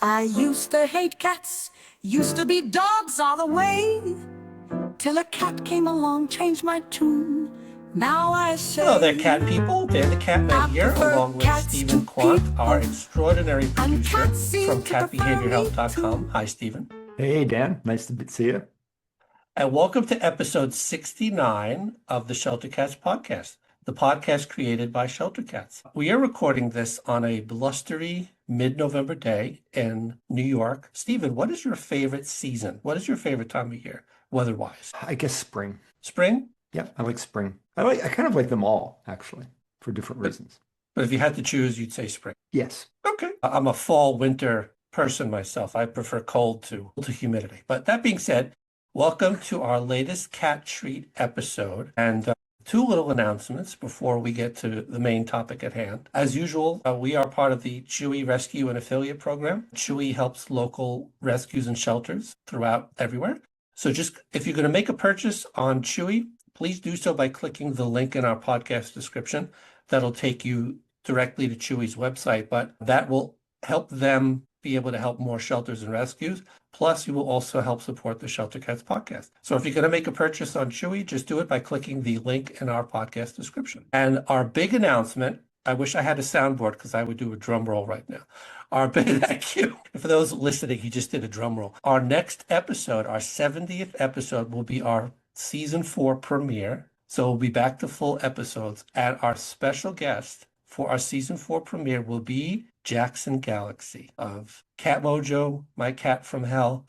I used to hate cats, used to be dogs all the way, till a cat came along, changed my tune. Now I say, Hello there, cat people. Dan the Catman here, along with Stephen Quandt, our extraordinary producer from catbehaviorhelp.com. Hi, Stephen. Hey, Dan. Nice to see you. And welcome to episode 69 of the Shelter Cats podcast, the podcast created by Shelter Cats. We are recording this on a blustery mid-November day in New York. Stephen, what is your favorite season? What is your favorite time of year, weather-wise? I guess spring. Spring? Yeah, I like spring. I kind of like them all, actually, for different reasons. But if you had to choose, you'd say spring. Yes. Okay. I'm a fall winter person myself. I prefer cold to humidity. But that being said, welcome to our latest cat treat episode. And two little announcements before we get to the main topic at hand. As usual, we are part of the Chewy Rescue and Affiliate Program. Chewy helps local rescues and shelters throughout everywhere. So just if you're going to make a purchase on Chewy, please do so by clicking the link in our podcast description. That'll take you directly to Chewy's website, but that will help them be able to help more shelters and rescues. Plus, you will also help support the Shelter Cats podcast. So if you're going to make a purchase on Chewy, just do it by clicking the link in our podcast description. And our big announcement, I wish I had a soundboard because I would do a drum roll right now. Our big thank you. For those listening, he just did a drum roll. Our next episode, our 70th episode, will be our season 4 premiere. So we'll be back to full episodes. And our special guest for our season 4 premiere will be Jackson Galaxy of Cat Mojo, My Cat from Hell,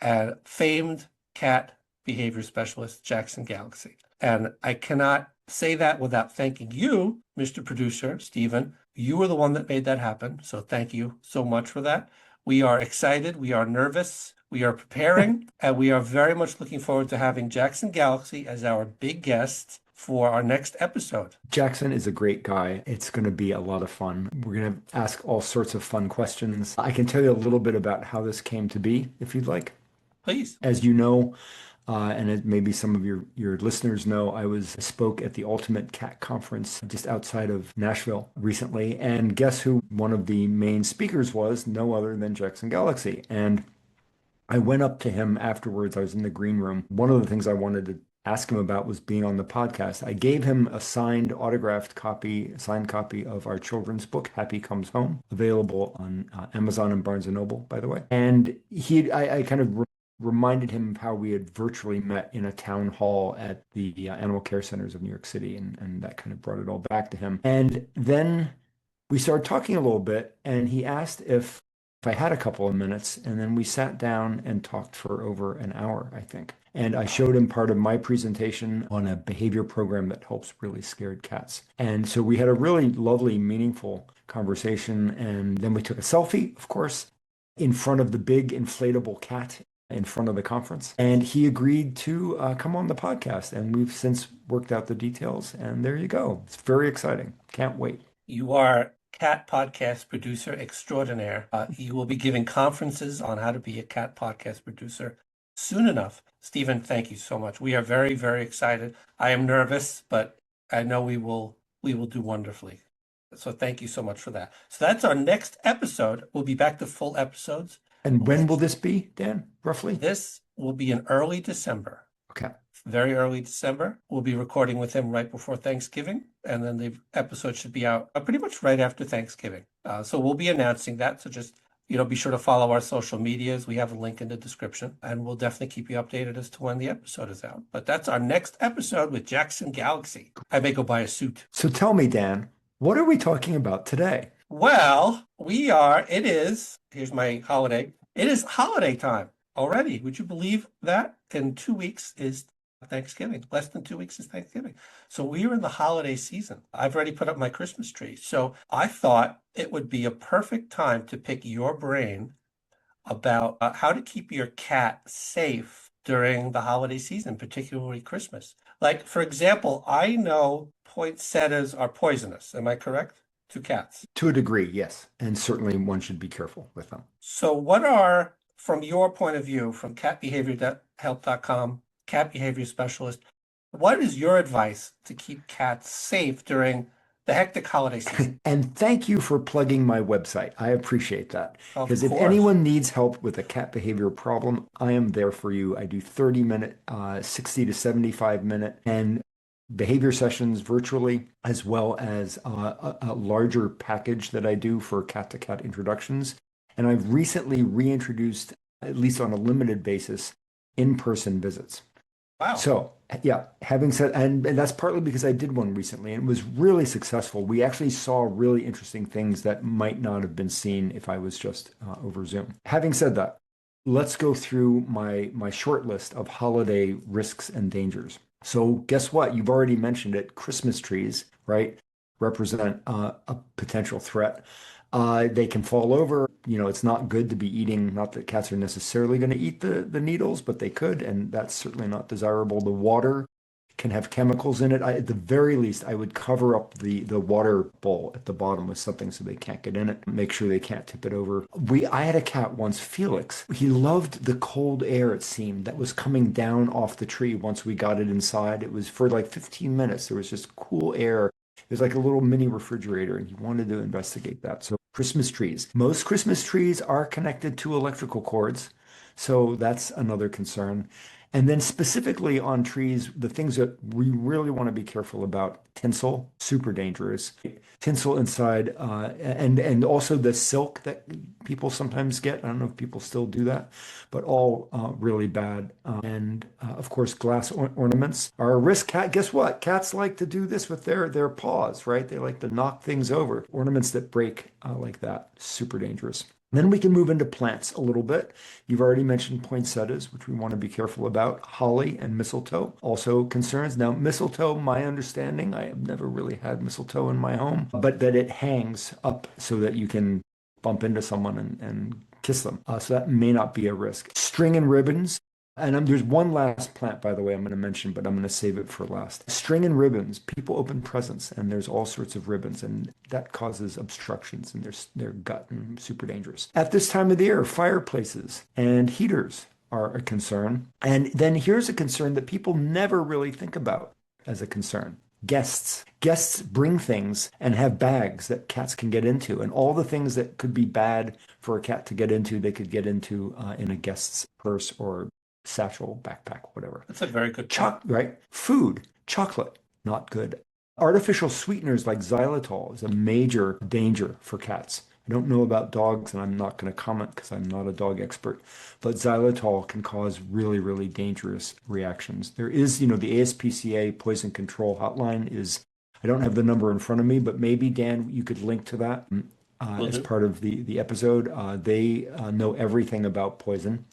and famed cat behavior specialist Jackson Galaxy. And I cannot say that without thanking you, Mr. Producer Stephen. You were the one that made that happen. So thank you so much for that. We are excited. We are nervous. We are preparing, and we are very much looking forward to having Jackson Galaxy as our big guest for our next episode. Jackson is a great guy. It's going to be a lot of fun. We're going to ask all sorts of fun questions. I can tell you a little bit about how this came to be, if you'd like. Please. As you know, and maybe some of your listeners know, I spoke at the Ultimate Cat Conference just outside of Nashville recently. And guess who one of the main speakers was? No other than Jackson Galaxy. And I went up to him afterwards. I was in the green room. One of the things I wanted to ask him about was being on the podcast. I gave him a signed copy of our children's book, Happy Comes Home, available on Amazon and Barnes & Noble, by the way. And I kind of reminded him of how we had virtually met in a town hall at the Animal Care Centers of New York City, and that kind of brought it all back to him. And then we started talking a little bit, and he asked if I had a couple of minutes, and then we sat down and talked for over an hour, I think. And I showed him part of my presentation on a behavior program that helps really scared cats. And so we had a really lovely, meaningful conversation. And then we took a selfie, of course, in front of the big inflatable cat in front of the conference. And he agreed to come on the podcast. And we've since worked out the details. And there you go. It's very exciting. Can't wait. You are cat podcast producer extraordinaire. You will be giving conferences on how to be a cat podcast producer soon enough. Stephen, thank you so much. We are very, very excited. I am nervous, but I know we will do wonderfully. So thank you so much for that. So that's our next episode. We'll be back to full episodes. And when will this be, Dan, roughly? This will be in early December. Okay. Very early December. We'll be recording with him right before Thanksgiving, and then the episode should be out pretty much right after Thanksgiving. So we'll be announcing that. So just, be sure to follow our social medias. We have a link in the description, and we'll definitely keep you updated as to when the episode is out. But that's our next episode with Jackson Galaxy. I may go buy a suit. So tell me, Dan, what are we talking about today? Well, here's my holiday. It is holiday time already. Would you believe that? In 2 weeks is Thanksgiving. Less than 2 weeks is Thanksgiving. So we are in the holiday season. I've already put up my Christmas tree. So I thought it would be a perfect time to pick your brain about how to keep your cat safe during the holiday season, particularly Christmas. Like, for example, I know poinsettias are poisonous. Am I correct? To cats. To a degree, yes. And certainly one should be careful with them. So what are, from your point of view, from catbehaviorhelp.com, cat behavior specialist, what is your advice to keep cats safe during the hectic holiday season. And thank you for plugging my website. I appreciate that. Of Because if course. anyone needs help with a cat behavior problem, I am there for you. I do 30-minute, 60 to 75-minute, and behavior sessions virtually, as well as a larger package that I do for cat-to-cat introductions. And I've recently reintroduced, at least on a limited basis, in-person visits. Wow. So, yeah, having said, and that's partly because I did one recently and it was really successful. We actually saw really interesting things that might not have been seen if I was just over Zoom. Having said that, let's go through my short list of holiday risks and dangers. So, guess what? You've already mentioned it. Christmas trees, right, represent a potential threat. They can fall over. It's not good to be eating, not that cats are necessarily going to eat the needles, but they could, and that's certainly not desirable. The water can have chemicals in it. At the very least, I would cover up the water bowl at the bottom with something so they can't get in it. Make sure they can't tip it over. I had a cat once, Felix. He loved the cold air, it seemed, that was coming down off the tree once we got it inside. It was for like 15 minutes. There was just cool air. It was like a little mini refrigerator, and he wanted to investigate that. So Christmas trees. Most Christmas trees are connected to electrical cords, so that's another concern. And then specifically on trees, the things that we really want to be careful about, tinsel, super dangerous. Tinsel inside, and also the silk that people sometimes get. I don't know if people still do that, but all really bad. And of course, glass ornaments are a risk. Guess what? Cats like to do this with their paws, right? They like to knock things over. Ornaments that break like that, super dangerous. Then we can move into plants a little bit. You've already mentioned poinsettias, which we want to be careful about. Holly and mistletoe, also concerns. Now, mistletoe, my understanding, I have never really had mistletoe in my home, but that it hangs up so that you can bump into someone and kiss them. So that may not be a risk. String and ribbons. And there's one last plant, by the way, I'm going to mention, but I'm going to save it for last. String and ribbons. People open presents, and there's all sorts of ribbons, and that causes obstructions in their gut, and super dangerous. At this time of the year, fireplaces and heaters are a concern. And then here's a concern that people never really think about as a concern. Guests. Guests bring things and have bags that cats can get into, and all the things that could be bad for a cat to get into, they could get into in a guest's purse or satchel, backpack, whatever. That's a very good point. Right? Food, chocolate, not good. Artificial sweeteners like xylitol is a major danger for cats. I don't know about dogs, and I'm not going to comment because I'm not a dog expert, but xylitol can cause really, really dangerous reactions. There is, the ASPCA Poison Control hotline is, I don't have the number in front of me, but maybe, Dan, you could link to that as part of the episode. They know everything about poison.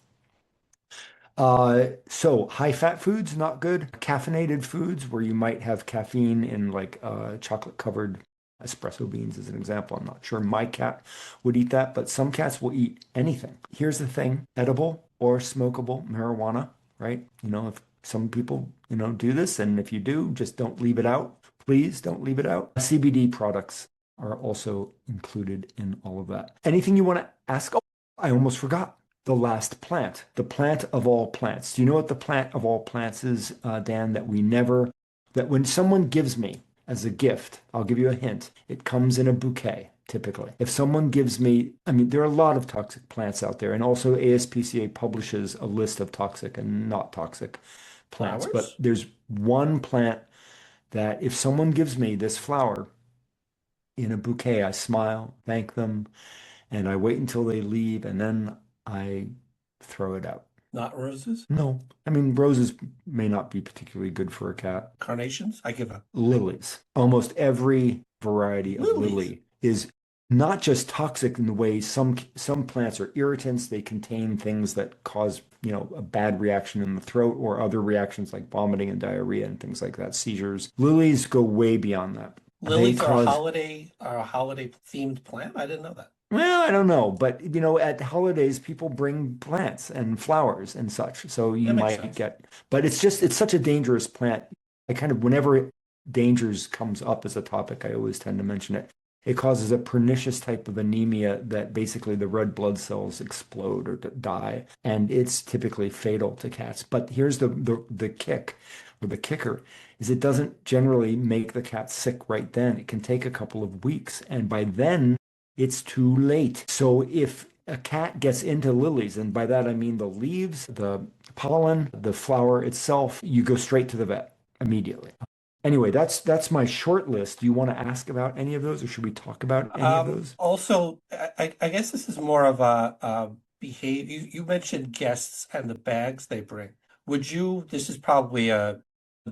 So high fat foods, not good. Caffeinated foods where you might have caffeine in like chocolate covered espresso beans as an example. I'm not sure my cat would eat that, but some cats will eat anything. Here's the thing, edible or smokable marijuana, right? If some people, do this, and if you do, just don't leave it out. Please don't leave it out. CBD products are also included in all of that. Anything you want to ask? Oh, I almost forgot. The last plant, the plant of all plants. Do you know what the plant of all plants is, Dan, that when someone gives me as a gift, I'll give you a hint, it comes in a bouquet, typically. If someone gives me, there are a lot of toxic plants out there, and also ASPCA publishes a list of toxic and not toxic plants. Flowers? But there's one plant that if someone gives me this flower in a bouquet, I smile, thank them, and I wait until they leave, and then I throw it out. Not roses? No. Roses may not be particularly good for a cat. Carnations? I give up. Lilies. Almost every variety of lily is not just toxic in the way some plants are irritants. They contain things that cause, a bad reaction in the throat or other reactions like vomiting and diarrhea and things like that, seizures. Lilies go way beyond that. Lilies are a holiday themed plant? I didn't know that. Well, I don't know, but at holidays, people bring plants and flowers and such. So you might but it's such a dangerous plant. Whenever dangers comes up as a topic, I always tend to mention it. It causes a pernicious type of anemia that basically the red blood cells explode or die, and it's typically fatal to cats. But here's the kick. the kicker is it doesn't generally make the cat sick right then. It can take a couple of weeks, and by then it's too late. So if a cat gets into lilies, and by that I mean the leaves, the pollen, the flower itself, you go straight to the vet immediately. Anyway, that's my short list. Do you want to ask about any of those, or should we talk about any of those? Also, I guess this is more of a behavior. You mentioned guests and the bags they bring. This is probably a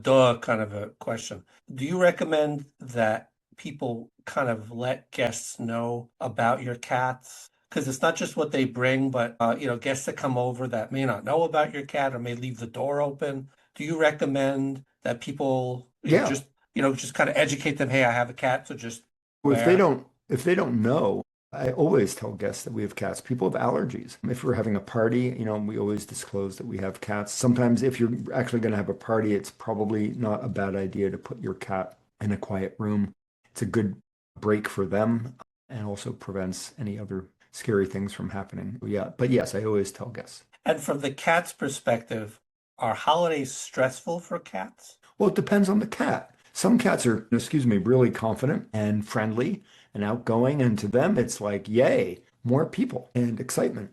duh kind of a question. Do you recommend that people kind of let guests know about your cats? Because it's not just what they bring, but guests that come over that may not know about your cat or may leave the door open. Do you recommend that people Yeah. just kind of educate them, hey, I have a cat, so just Well, beware. if they don't know, I always tell guests that we have cats. People have allergies. If we're having a party, we always disclose that we have cats. Sometimes if you're actually going to have a party, it's probably not a bad idea to put your cat in a quiet room. It's a good break for them and also prevents any other scary things from happening. Yeah, but yes, I always tell guests. And from the cat's perspective, are holidays stressful for cats? Well, it depends on the cat. Some cats are, excuse me, really confident and friendly and outgoing, and to them, it's like, yay, more people and excitement.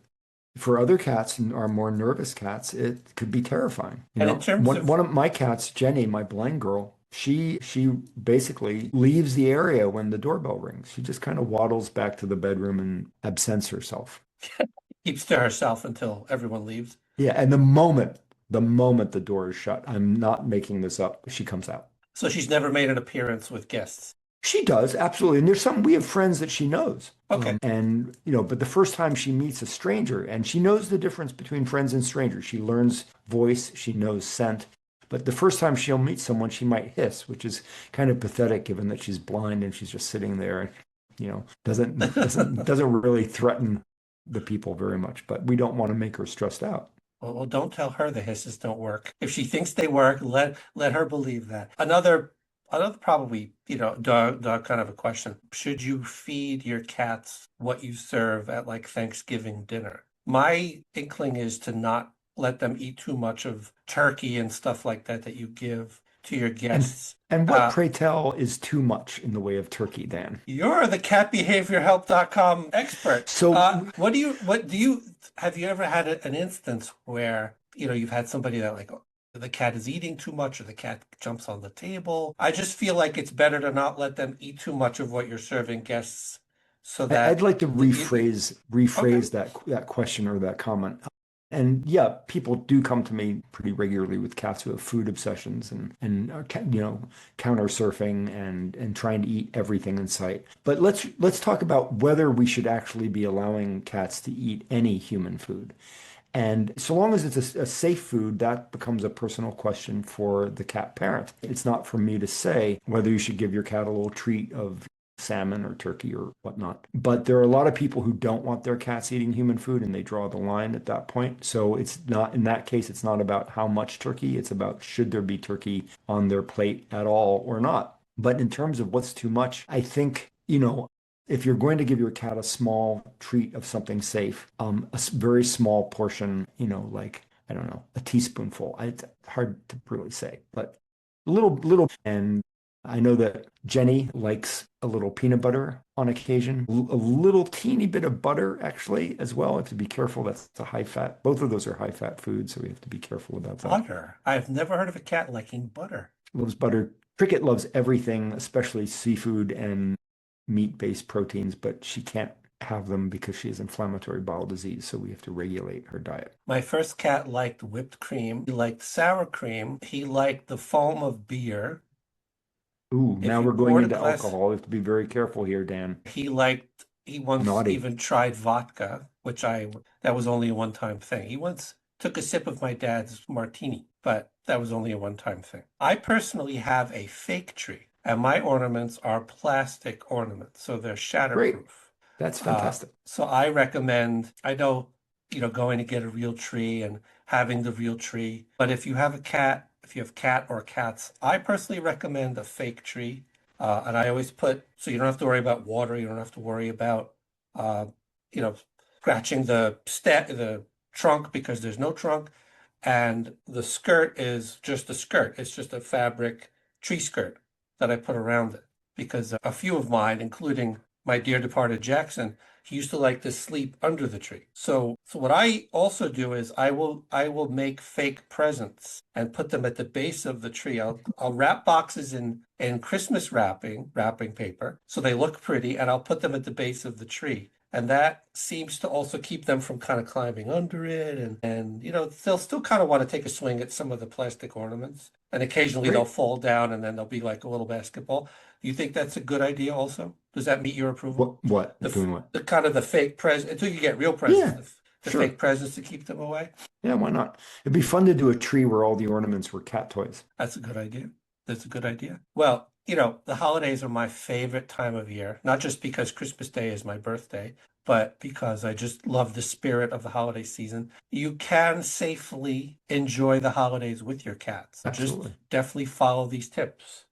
For other cats and our more nervous cats, it could be terrifying. And in terms One of, one of my cats, Jenny, my blind girl, she basically leaves the area when the doorbell rings. She just kind of waddles back to the bedroom and absents herself. keeps to herself until everyone leaves. Yeah, and the moment the door is shut, I'm not making this up, she comes out. So she's never made an appearance with guests. She does, absolutely. And we have friends that she knows. Okay. But the first time she meets a stranger, and she knows the difference between friends and strangers. She learns voice, she knows scent. But the first time she'll meet someone, she might hiss, which is kind of pathetic given that she's blind and she's just sitting there and, doesn't really threaten the people very much. But we don't want to make her stressed out. Well, don't tell her the hisses don't work. If she thinks they work, let her believe that. Another probably, dog kind of a question. Should you feed your cats what you serve at like Thanksgiving dinner? My inkling is to not let them eat too much of turkey and stuff like that you give to your And guests. and what, Uh, pray tell, is too much in the way of turkey, Dan? you're the catbehaviorhelp.com expert. So Have you ever had an instance where, you've had somebody that like the cat is eating too much or the cat jumps on the table? I just feel like it's better to not let them eat too much of what you're serving guests so I'd that like to the, okay. rephrase that question or that comment. And yeah, people do come to me pretty regularly with cats who have food obsessions and are, counter surfing and trying to eat everything in sight. But let's talk about whether we should actually be allowing cats to eat any human food. And so long as it's a safe food, that becomes a personal question for the cat parent. It's not for me to say whether you should give your cat a little treat of salmon or turkey or whatnot. But there are a lot of people who don't want their cats eating human food and they draw the line at that point. So it's not, in that case, it's not about how much turkey, it's about should there be turkey on their plate at all or not. But in terms of what's too much, I think, if you're going to give your cat a small treat of something safe, very small portion, like, I don't know, a teaspoonful. It's hard to really say, but little. And I know that Jenny likes a little peanut butter on occasion, a little teeny bit of butter actually as well. I have to be careful. That's a high fat. Both of those are high fat foods, so we have to be careful about that. Butter. I've never heard of a cat liking butter. Loves butter. Cricket loves everything, especially seafood and meat-based proteins, but she can't have them because she has inflammatory bowel disease, so we have to regulate her diet. My first cat liked whipped cream. He liked sour cream. He liked the foam of beer. Ooh, If now you we're going poured a into glass, alcohol. We have to be very careful here, Dan. he once Naughty. even tried vodka, that was only a one-time thing. He once took a sip of my dad's martini, but that was only a one-time thing. I personally have a fake tree, and my ornaments are plastic ornaments, so they're Great. shatterproof. That's Uh, fantastic. so I recommend, I know, going to get a real tree and having the real tree. But if you have cat or cats, I personally recommend a fake tree. And I always so you don't have to worry about water. You don't have to worry about, uh, you know, scratching the trunk because there's no trunk. And the skirt is just a skirt. It's just a fabric tree skirt that I put around it. Because a few of mine, including my dear departed Jackson, he used to like to sleep under the tree. So what I also do is I will make fake presents and put them at the base of the tree. I'll wrap boxes in Christmas wrapping paper so they look pretty, and I'll put them at the base of the tree. And that seems to also keep them from kind of climbing under it. And they'll still kind of want to take a swing at some of the plastic ornaments. And occasionally Great. they'll fall down and then they'll be like a little basketball. Do you think that's a good idea also? Does that meet your approval? What? Doing what? The kind of the fake present until you get real presents. The sure. fake presents to keep them away. Yeah, why not? It'd be fun to do a tree where all the ornaments were cat toys. That's a good idea. That's a good idea. Well, the holidays are my favorite time of year, not just because Christmas Day is my birthday, but because I just love the spirit of the holiday season. You can safely enjoy the holidays with your cats. Absolutely. Just definitely follow these tips.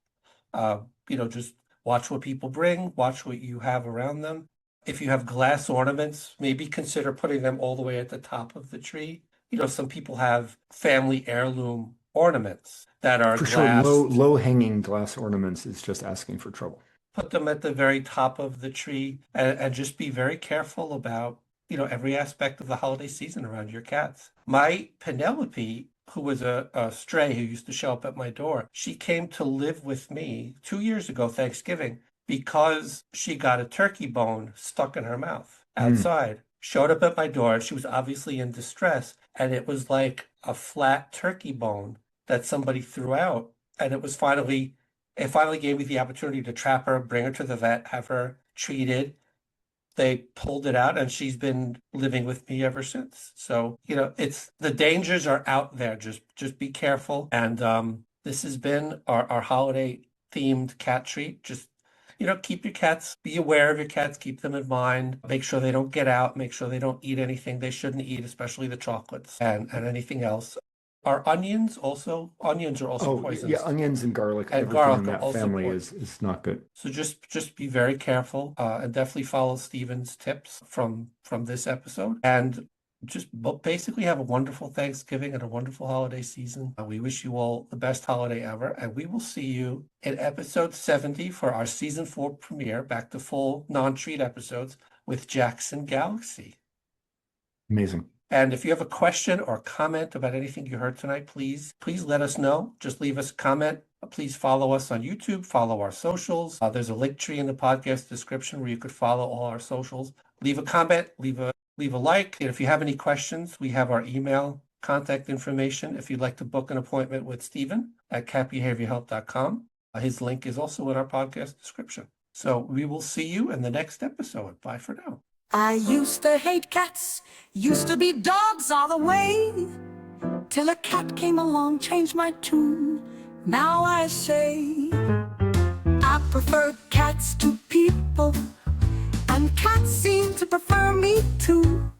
Just watch what people bring, watch what you have around them. If you have glass ornaments, maybe consider putting them all the way at the top of the tree. Some people have family heirloom ornaments that are For glass. sure, low hanging glass ornaments is just asking for trouble. Put them at the very top of the tree and just be very careful about, every aspect of the holiday season around your cats. My Penelope, who was a stray who used to show up at my door, she came to live with me 2 years ago, Thanksgiving, because she got a turkey bone stuck in her mouth outside. Showed up at my door. She was obviously in distress, and it was like a flat turkey bone that somebody threw out. And it finally gave me the opportunity to trap her, bring her to the vet, have her treated. They pulled it out, and she's been living with me ever since. So, it's the dangers are out there. Just be careful. And this has been our holiday themed cat treat. Just keep your cats, be aware of your cats, keep them in mind, make sure they don't get out, make sure they don't eat anything they shouldn't eat, especially the chocolates and anything else. Are onions are also poisonous. Yeah, onions and garlic, And everything garlic in are that also family poisonous. is not good. So just be very careful and definitely follow Stephen's tips from this episode. And just basically have a wonderful Thanksgiving and a wonderful holiday season. We wish you all the best holiday ever, and we will see you in episode 70 for our season 4 premiere, back to full non-treat episodes with Jackson Galaxy. Amazing. And if you have a question or comment about anything you heard tonight, please let us know. Just leave us a comment. Please follow us on YouTube, follow our socials. There's a link tree in the podcast description where you could follow all our socials. Leave a comment, leave a like. And if you have any questions, we have our email contact information if you'd like to book an appointment with Stephen at catbehaviorhelp.com. His link is also in our podcast description. So we will see you in the next episode. Bye for now. I used to hate cats, used to be dogs all the way, till a cat came along, changed my tune. Now I say I prefer cats to people, and cats seem to prefer me too.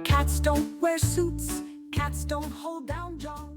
Cats don't wear suits, cats don't hold down jaws.